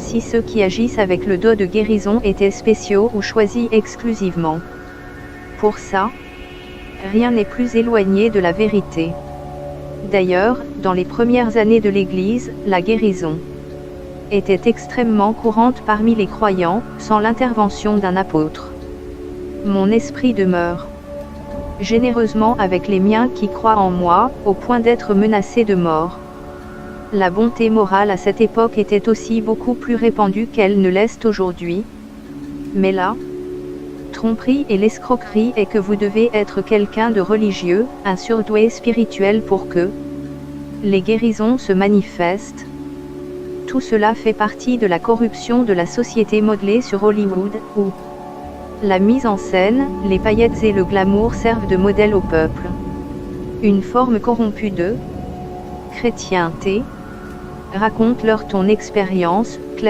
si ceux qui agissent avec le don de guérison étaient spéciaux ou choisis exclusivement. Pour ça, rien n'est plus éloigné de la vérité. D'ailleurs, dans les premières années de l'Église, la guérison était extrêmement courante parmi les croyants, sans l'intervention d'un apôtre. Mon esprit demeure généreusement avec les miens qui croient en moi, au point d'être menacés de mort. La bonté morale à cette époque était aussi beaucoup plus répandue qu'elle ne l'est aujourd'hui. Mais la tromperie et l'escroquerie est que vous devez être quelqu'un de religieux, un surdoué spirituel pour que les guérisons se manifestent. Tout cela fait partie de la corruption de la société modelée sur Hollywood, où la mise en scène, les paillettes et le glamour servent de modèle au peuple. Une forme corrompue de chrétienté. Raconte-leur ton expérience, Claire.